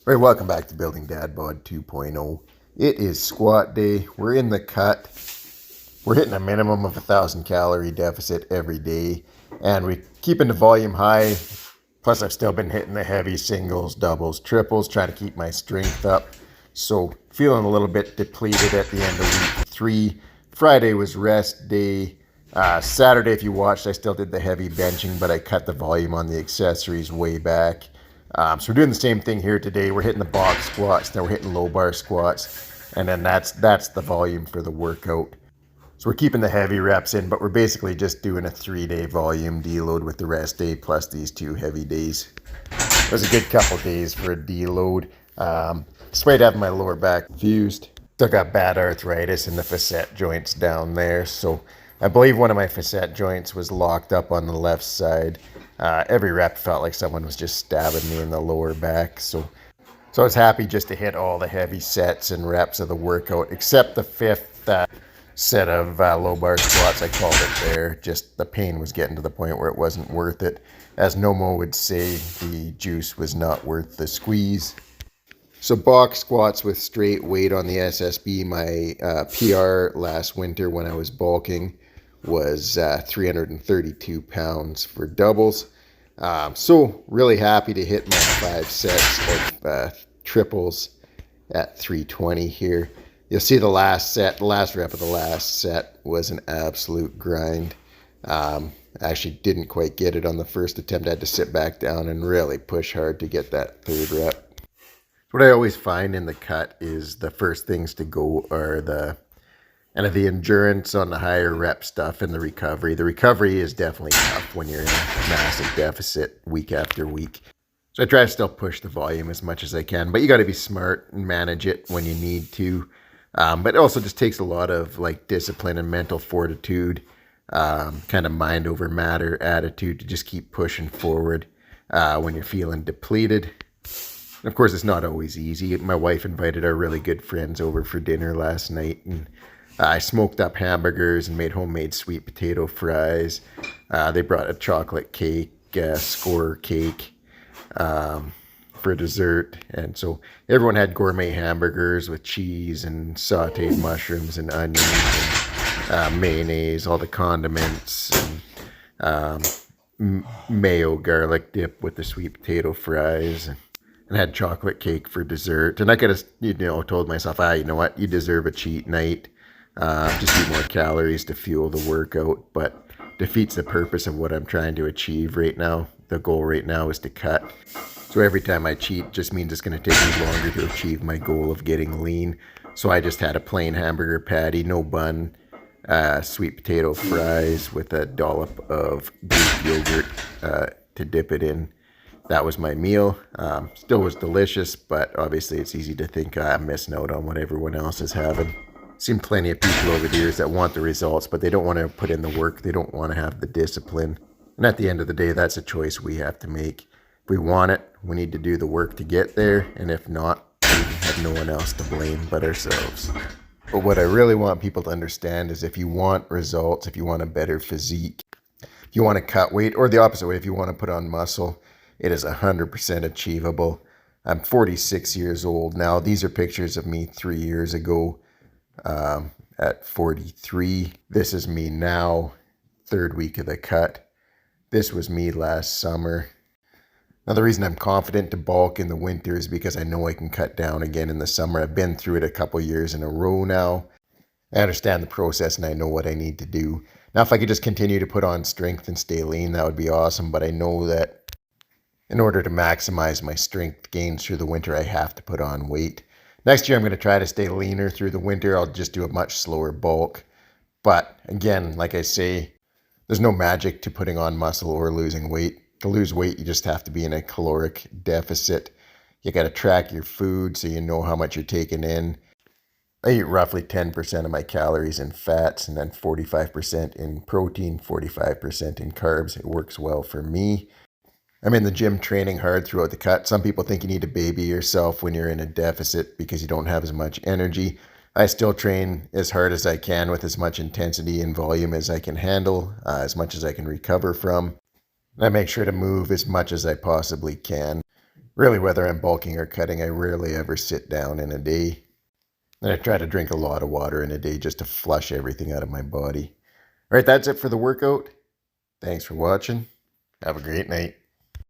Right, welcome back to Building Dad Bod 2.0. It is squat day. We're in the cut. We're hitting a minimum of 1,000 calorie deficit every day, and we're keeping the volume high. Plus, I've still been hitting the heavy singles, doubles, triples, trying to keep my strength up. So, feeling a little bit depleted at the end of week 3. Friday was rest day. Saturday, if you watched, I still did the heavy benching, but I cut the volume on the accessories way back. So we're doing the same thing here today. We're hitting the box squats, then we're hitting low bar squats, and then that's the volume for the workout. So we're keeping the heavy reps in, but we're basically just doing a 3-day volume deload with the rest day plus these 2 heavy days. It was a good couple days for a deload. Despite having my lower back fused, still got bad arthritis in the facet joints down there. So I believe one of my facet joints was locked up on the left side. Every rep felt like someone was just stabbing me in the lower back. So I was happy just to hit all the heavy sets and reps of the workout, except the 5th set of low bar squats, I called it there. Just the pain was getting to the point where it wasn't worth it. As Nomo would say, the juice was not worth the squeeze. So box squats with straight weight on the SSB, my PR last winter when I was bulking was 332 pounds for doubles. So really happy to hit my 5 sets of triples at 320 here. You'll see the last rep of the last set was an absolute grind. I actually didn't quite get it on the first attempt. I had to sit back down and really push hard to get that 3rd rep. What I always find in the cut is the first things to go are the endurance on the higher rep stuff and the recovery. The recovery is definitely tough when you're in a massive deficit week after week. So I try to still push the volume as much as I can, but you got to be smart and manage it when you need to. But it also just takes a lot of discipline and mental fortitude, kind of mind over matter attitude to just keep pushing forward when you're feeling depleted. And of course, it's not always easy. My wife invited our really good friends over for dinner last night, and I smoked up hamburgers and made homemade sweet potato fries. They brought a chocolate cake, score cake for dessert. And so everyone had gourmet hamburgers with cheese and sauteed mushrooms and onions and mayonnaise, all the condiments, and mayo garlic dip with the sweet potato fries. And had chocolate cake for dessert. And I could have, told myself, you know what, you deserve a cheat night. Just eat more calories to fuel the workout, but defeats the purpose of what I'm trying to achieve right now. The goal right now is to cut. So every time I cheat just means it's going to take me longer to achieve my goal of getting lean. So I just had a plain hamburger patty, no bun, sweet potato fries with a dollop of Greek yogurt to dip it in. That was my meal. Still was delicious, but obviously it's easy to think I'm missing out on what everyone else is having. Seen plenty of people over the years that want the results, but they don't want to put in the work. They don't want to have the discipline. And at the end of the day, that's a choice we have to make. If we want it, we need to do the work to get there. And if not, we have no one else to blame but ourselves. But what I really want people to understand is if you want results, if you want a better physique, if you want to cut weight, or the opposite way, if you want to put on muscle, it is 100% achievable. I'm 46 years old now. These are pictures of me 3 years ago at 43. This is me now, 3rd week of the cut. This was me last summer. Now, the reason I'm confident to bulk in the winter is because I know I can cut down again in the summer. I've been through it a couple years in a row now. I understand the process and I know what I need to do. Now, if I could just continue to put on strength and stay lean, that would be awesome. But I know that in order to maximize my strength gains through the winter, I have to put on weight. Next year, I'm going to try to stay leaner through the winter. I'll just do a much slower bulk. But again, like I say, there's no magic to putting on muscle or losing weight. To lose weight, you just have to be in a caloric deficit. You got to track your food so you know how much you're taking in. I eat roughly 10% of my calories in fats and then 45% in protein, 45% in carbs. It works well for me. I'm in the gym training hard throughout the cut. Some people think you need to baby yourself when you're in a deficit because you don't have as much energy. I still train as hard as I can with as much intensity and volume as I can handle, as much as I can recover from. I make sure to move as much as I possibly can. Really, whether I'm bulking or cutting, I rarely ever sit down in a day. And I try to drink a lot of water in a day just to flush everything out of my body. All right, that's it for the workout. Thanks for watching. Have a great night.